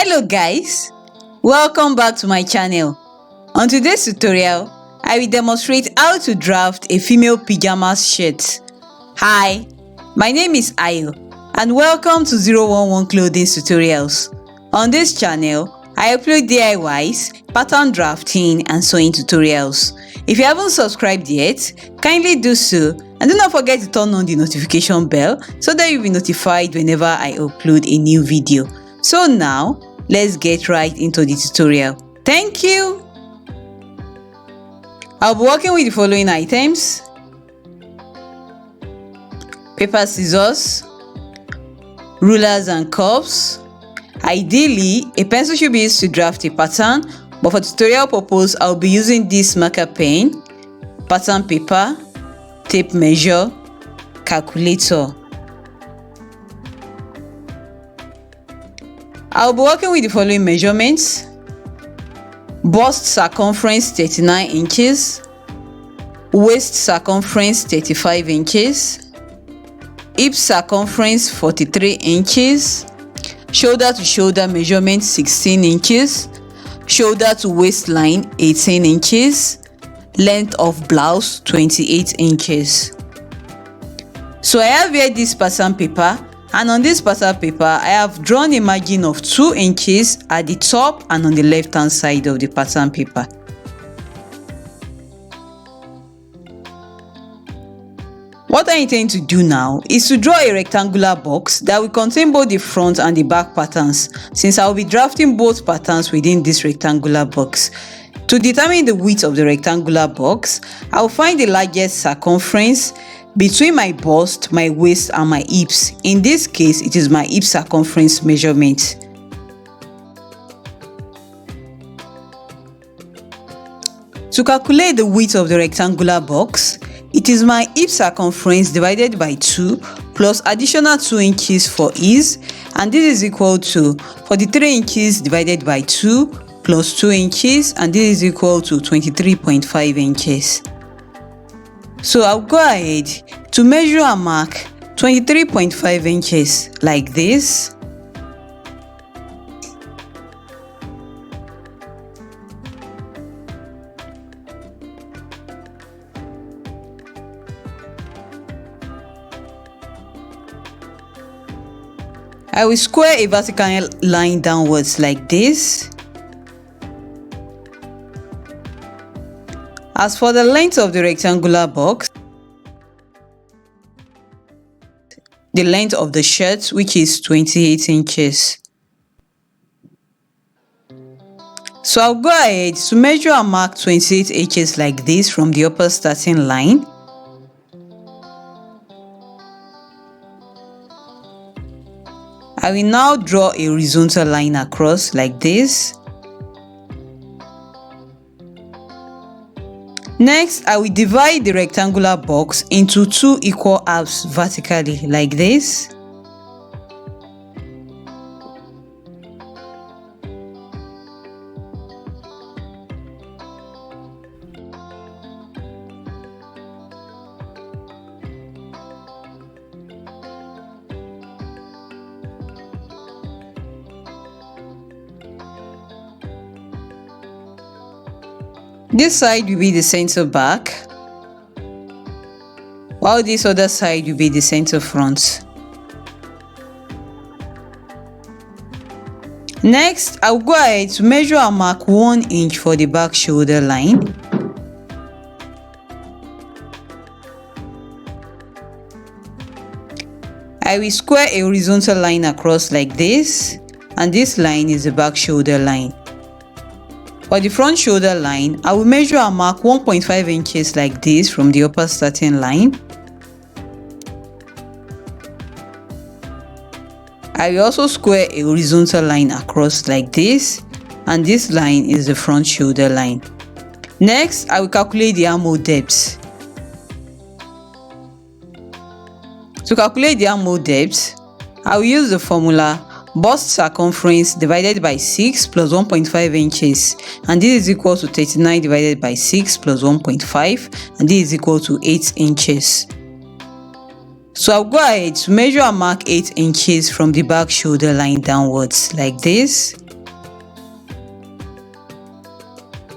Hello guys, welcome back to my channel. On today's tutorial, I will demonstrate how to draft a female pyjamas shirt. Hi, my name is Ayo and welcome to 011 Clothings Tutorials. On this channel, I upload DIYs, pattern drafting and sewing tutorials. If you haven't subscribed yet, kindly do so and do not forget to turn on the notification bell so that you'll be notified whenever I upload a new video. So now, let's get right into the tutorial. Thank you! I'll be working with the following items: paper, scissors, rulers and cups. Ideally, a pencil should be used to draft a pattern, but for tutorial purpose, I'll be using this marker pen, pattern paper, tape measure, calculator. I'll be working with the following measurements: bust circumference 39 inches, waist circumference 35 inches, hip circumference 43 inches, shoulder to shoulder measurement 16 inches, shoulder to waistline 18 inches, length of blouse 28 inches. So I have here this pattern paper, and on this pattern paper I have drawn a margin of 2 inches at the top and on the left hand side of the pattern paper. What I intend to do now is to draw a rectangular box that will contain both the front and the back patterns, since I will be drafting both patterns within this rectangular box. To determine the width of the rectangular box, I will find the largest circumference between my bust, my waist and my hips. In this case, it is my hip circumference measurement. To calculate the width of the rectangular box, it is my hip circumference divided by 2 plus additional 2 inches for ease, and this is equal to 43 inches divided by 2 plus 2 inches, and this is equal to 23.5 inches. So I'll go ahead to measure and mark 23.5 inches like this. I will square a vertical line downwards like this. As for the length of the rectangular box, the length of the shirt, which is 28 inches. So I'll go ahead to measure and mark 28 inches like this from the upper starting line. I will now draw a horizontal line across like this. Next, I will divide the rectangular box into 2 equal halves vertically like this. This side will be the center back, while this other side will be the center front. Next, I'll go ahead to measure and mark 1 inch for the back shoulder line. I will square a horizontal line across like this, and this line is the back shoulder line. For the front shoulder line, I will measure and mark 1.5 inches like this from the upper starting line. I will also square a horizontal line across like this, and this line is the front shoulder line. Next, I will calculate the armhole depth. To calculate the armhole depth, I will use the formula bust circumference divided by 6 plus 1.5 inches, and this is equal to 39 divided by 6 plus 1.5, and this is equal to 8 inches. So I'll go ahead to measure and mark 8 inches from the back shoulder line downwards like this.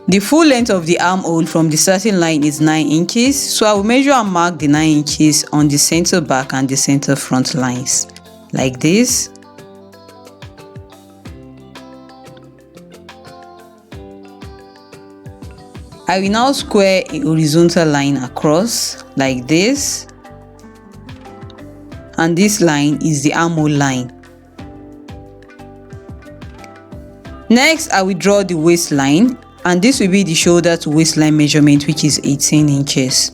The full length of the armhole from the starting line is 9 inches, so I will measure and mark the 9 inches on the center back and the center front lines, like this. I will now square a horizontal line across, like this, and this line is the armhole line. Next, I will draw the waistline, and this will be the shoulder to waistline measurement, which is 18 inches.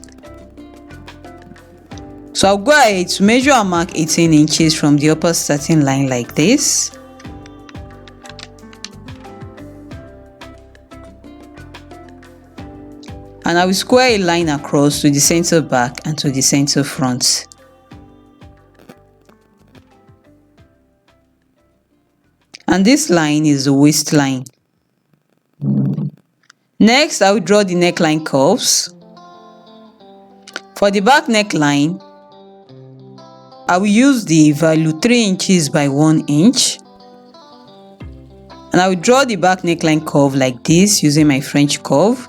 So I'll go ahead to measure and mark 18 inches from the upper starting line, like this. And I will square a line across to the center back and to the center front. And this line is the waistline. Next, I will draw the neckline curves. For the back neckline, I will use the value 3 inches by 1 inch. And I will draw the back neckline curve like this using my French curve.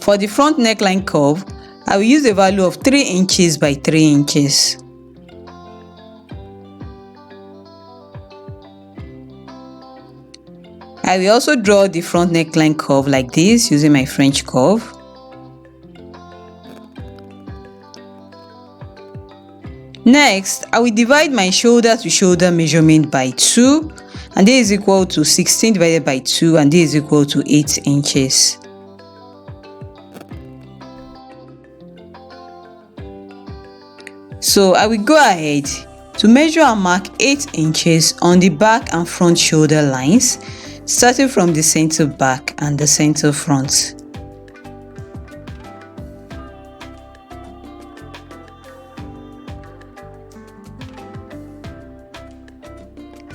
For the front neckline curve, I will use a value of 3 inches by 3 inches. I will also draw the front neckline curve like this using my French curve. Next, I will divide my shoulder to shoulder measurement by 2, and this is equal to 16 divided by 2, and this is equal to 8 inches. So I will go ahead to measure and mark 8 inches on the back and front shoulder lines, starting from the center back and the center front.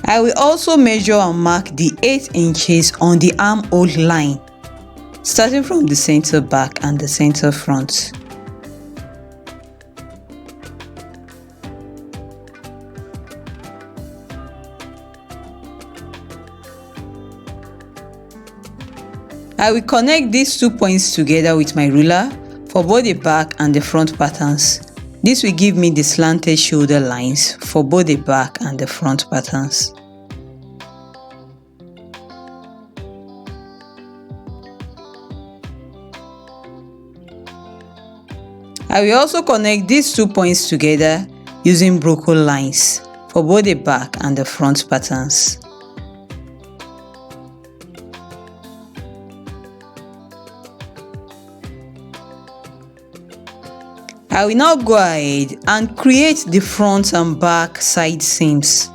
I will also measure and mark the 8 inches on the armhole line, starting from the center back and the center front. I will connect these 2 points together with my ruler for both the back and the front patterns. This will give me the slanted shoulder lines for both the back and the front patterns. I will also connect these 2 points together using broken lines for both the back and the front patterns. I will now go ahead and create the front and back side seams.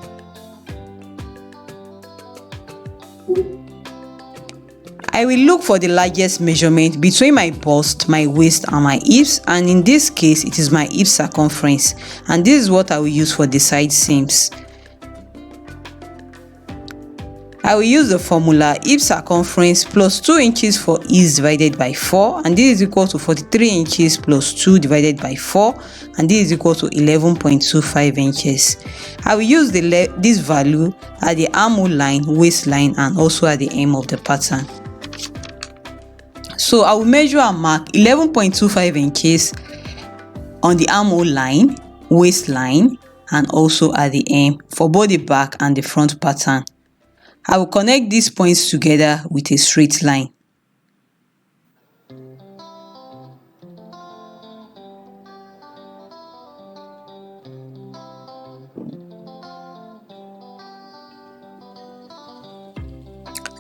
I will look for the largest measurement between my bust, my waist and my hips, and in this case it is my hip circumference, and this is what I will use for the side seams. I will use the formula hip circumference plus 2 inches for ease divided by 4, and this is equal to 43 inches plus 2 divided by 4, and this is equal to 11.25 inches. I will use this value at the armhole line, waistline, and also at the hem of the pattern. So I will measure and mark 11.25 inches on the armhole line, waistline, and also at the hem for both the back and the front pattern. I will connect these points together with a straight line.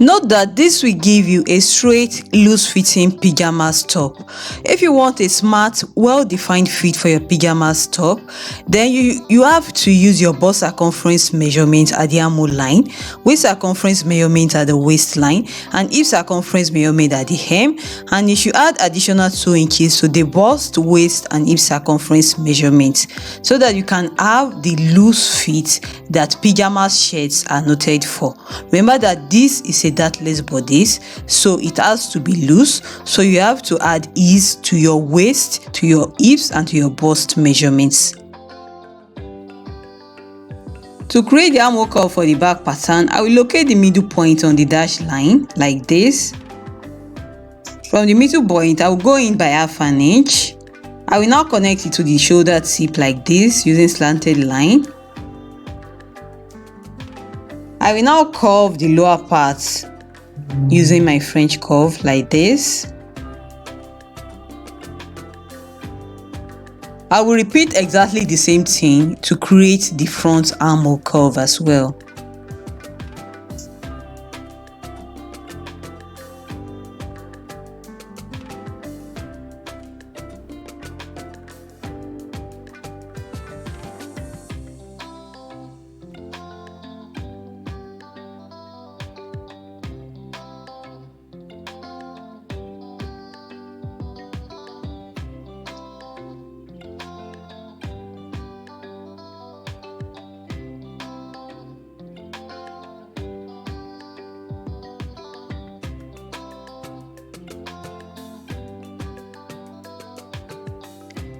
Note that this will give you a straight, loose-fitting pyjamas top. If you want a smart, well-defined fit for your pyjamas top, then you have to use your bust circumference measurement at the armhole line, waist circumference measurement at the waistline, and hip circumference measurement at the hem, and you should add additional 2 inches to the bust, waist, and hip circumference measurements so that you can have the loose fit that pyjamas shirts are noted for. Remember that this is a dartless bodice, so it has to be loose, so you have to add ease to your waist, to your hips, and to your bust measurements. To create the armhole curve for the back pattern, I will locate the middle point on the dashed line like this. From the middle point, I will go in by ½ inch. I will now connect it to the shoulder tip like this using slanted line. I will now curve the lower part using my French curve like this. I will repeat exactly the same thing to create the front armhole curve as well.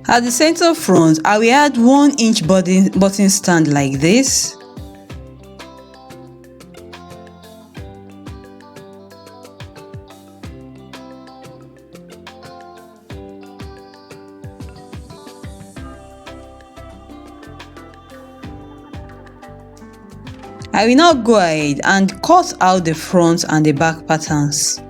At the center front, I will add 1 inch button stand like this. I will now go ahead and cut out the front and the back patterns.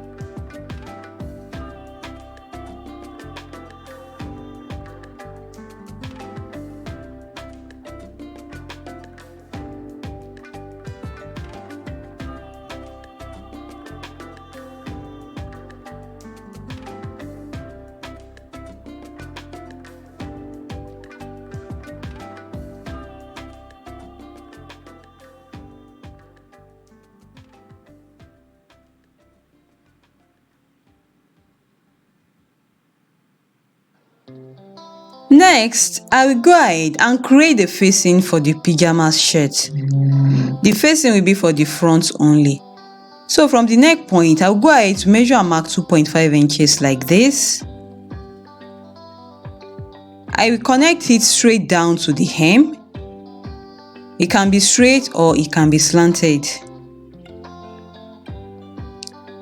Next, I will go ahead and create the facing for the pyjamas shirt. The facing will be for the front only. So from the neck point, I will go ahead to measure and mark 2.5 inches like this. I will connect it straight down to the hem. It can be straight or it can be slanted.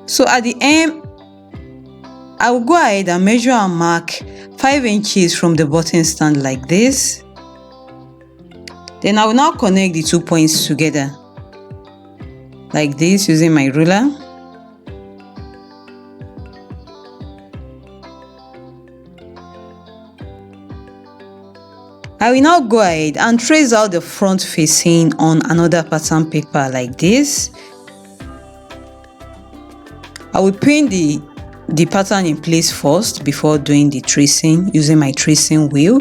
So at the hem, I will go ahead and measure and mark 5 inches from the button stand like this. Then I will now connect the 2 points together like this using my ruler. I will now go ahead and trace out the front facing on another pattern paper like this. I will pin the pattern in place first before doing the tracing using my tracing wheel.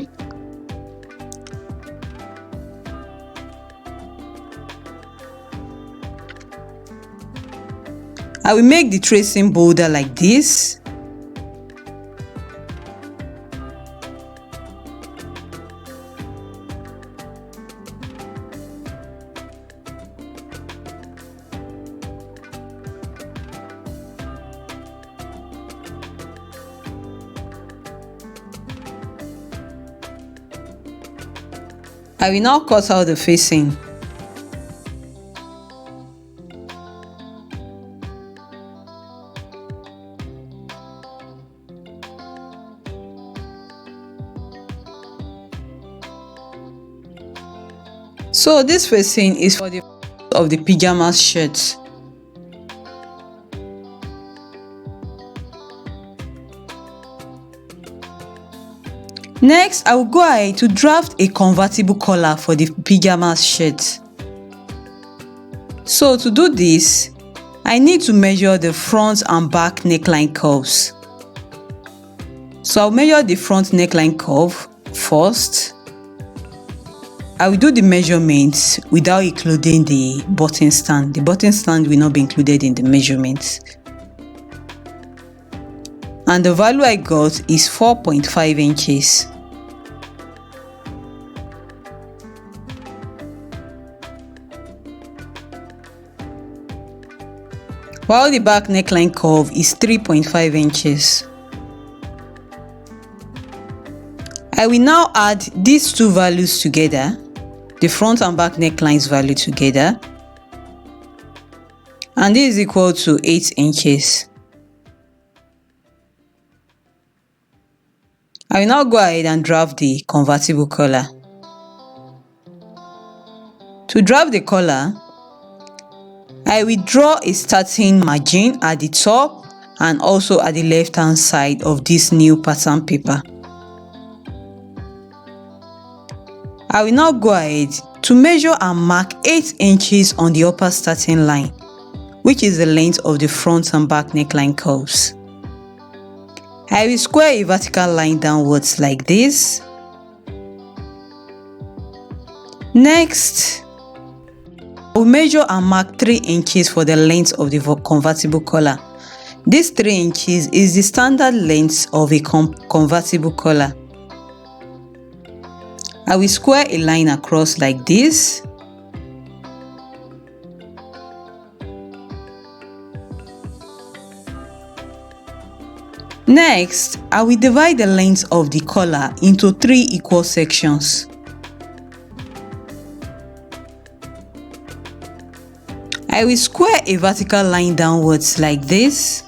I will make the tracing bolder like this. I will now cut out the facing. So this facing is for the of the pyjamas shirt. Next, I will go ahead to draft a convertible collar for the pyjamas shirt. So to do this, I need to measure the front and back neckline curves. So I'll measure the front neckline curve first. I will do the measurements without including the button stand. The button stand will not be included in the measurements. And the value I got is 4.5 inches. While the back neckline curve is 3.5 inches. I will now add these two values together the front and back necklines value together, and this is equal to 8 inches. I will now go ahead and draft the convertible collar. To draft the collar, I will draw a starting margin at the top and also at the left hand side of this new pattern paper. I will now go ahead to measure and mark 8 inches on the upper starting line, which is the length of the front and back neckline curves. I will square a vertical line downwards like this. Next, I will measure and mark 3 inches for the length of the convertible collar. This 3 inches is the standard length of a convertible collar. I will square a line across like this. Next, I will divide the length of the collar into 3 equal sections. I will square a vertical line downwards like this.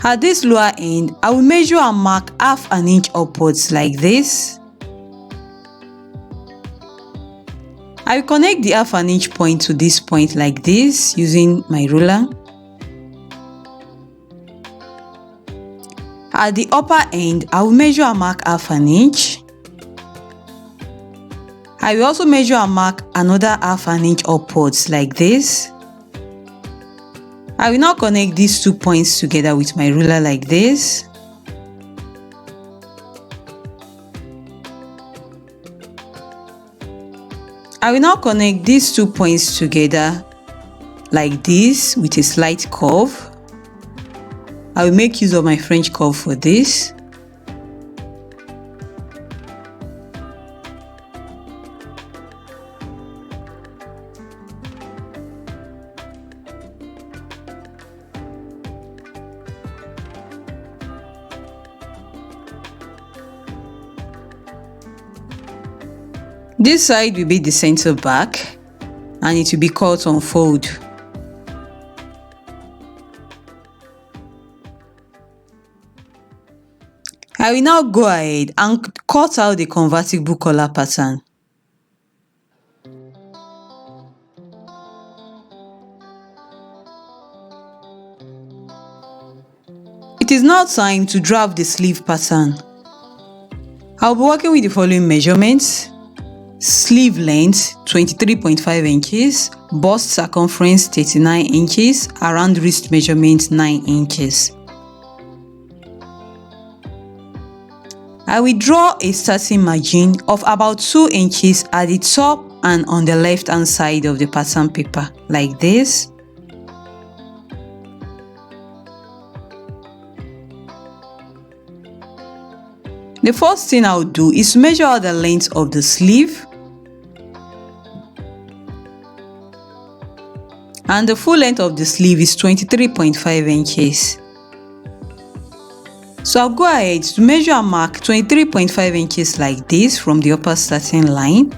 At this lower end, I will measure and mark half an inch upwards like this. I will connect the half an inch point to this point like this using my ruler. At the upper end, I will measure and mark half an inch. I will also measure and mark another half an inch upwards like this. I will now connect these 2 points together with my ruler like this. I will now connect these 2 points together like this with a slight curve. I will make use of my French curve for this. This side will be the center back and it will be cut on fold. I will now go ahead and cut out the convertible collar pattern. It is now time to draft the sleeve pattern. I'll be working with the following measurements: sleeve length 23.5 inches, bust circumference 39 inches, around wrist measurement 9 inches. I will draw a starting margin of about 2 inches at the top and on the left hand side of the pattern paper like this. The first thing I'll do is measure out the length of the sleeve, and the full length of the sleeve is 23.5 inches. So I'll go ahead to measure and mark 23.5 inches like this from the upper starting line.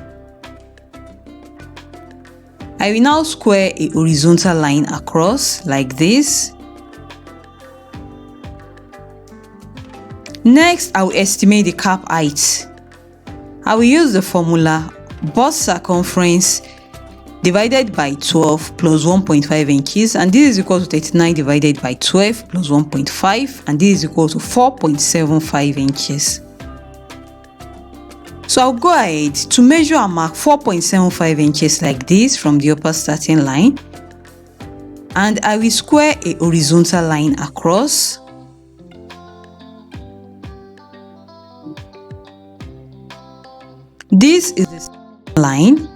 I will now square a horizontal line across like this. Next, I will estimate the cap height. I will use the formula bust circumference divided by 12 plus 1.5 inches, and this is equal to 39 divided by 12 plus 1.5, and this is equal to 4.75 inches. So I'll go ahead to measure and mark 4.75 inches like this from the upper starting line, and I will square a horizontal line across. This is the line.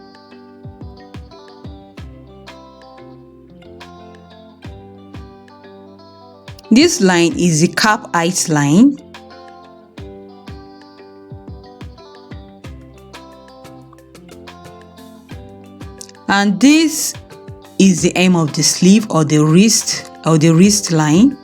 This line is the cap height line. And this is the hem of the sleeve or the wrist line.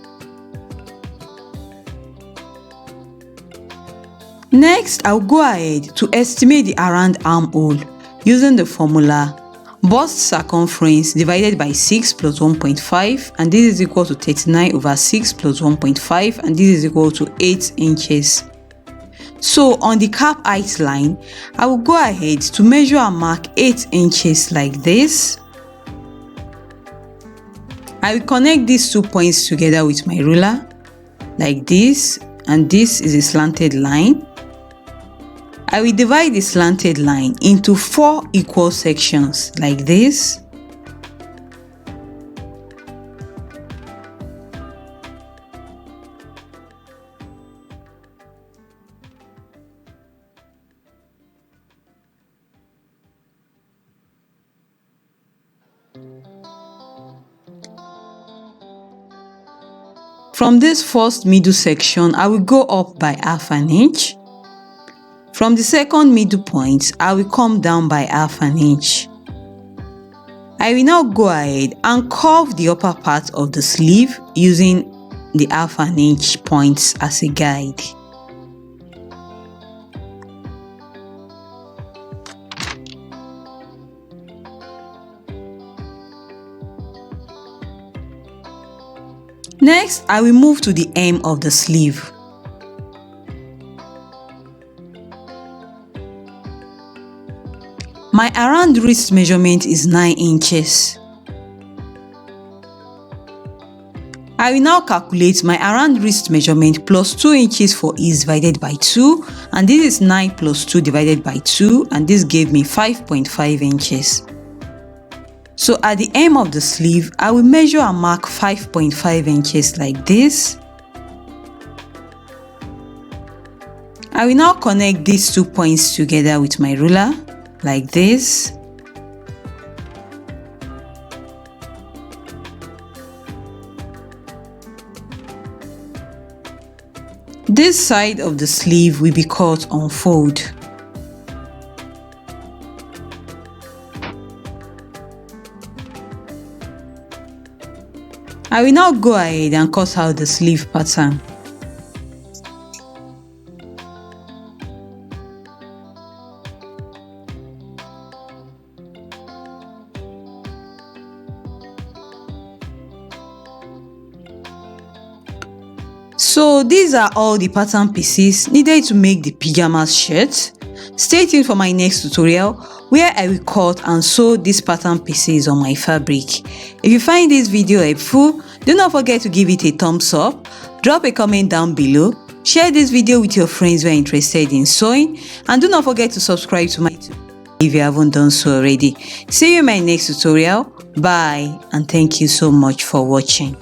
Next, I'll go ahead to estimate the around armhole using the formula bust circumference divided by 6 plus 1.5, and this is equal to 39 over 6 plus 1.5, and this is equal to 8 inches. So on the cap height line, I will go ahead to measure and mark 8 inches like this. I will connect these 2 points together with my ruler like this, and this is a slanted line. I will divide the slanted line into 4 equal sections like this. From this first middle section, I will go up by ½ inch. From the second middle point, I will come down by ½ inch. I will now go ahead and curve the upper part of the sleeve using the ½ inch points as a guide. Next, I will move to the hem of the sleeve. My around wrist measurement is 9 inches. I will now calculate my around wrist measurement plus 2 inches for ease divided by 2, and this is 9 plus 2 divided by 2, and this gave me 5.5 inches. So at the hem of the sleeve, I will measure and mark 5.5 inches like this. I will now connect these 2 points together with my ruler like this. This side of the sleeve will be cut on fold. I will now go ahead and cut out the sleeve pattern. So these are all the pattern pieces needed to make the pyjamas shirt. Stay tuned for my next tutorial where I will cut and sew these pattern pieces on my fabric. If you find this video helpful, do not forget to give it a thumbs up, drop a comment down below, share this video with your friends who are interested in sewing, and do not forget to subscribe to my channel if you haven't done so already. See you in my next tutorial. Bye, and thank you so much for watching.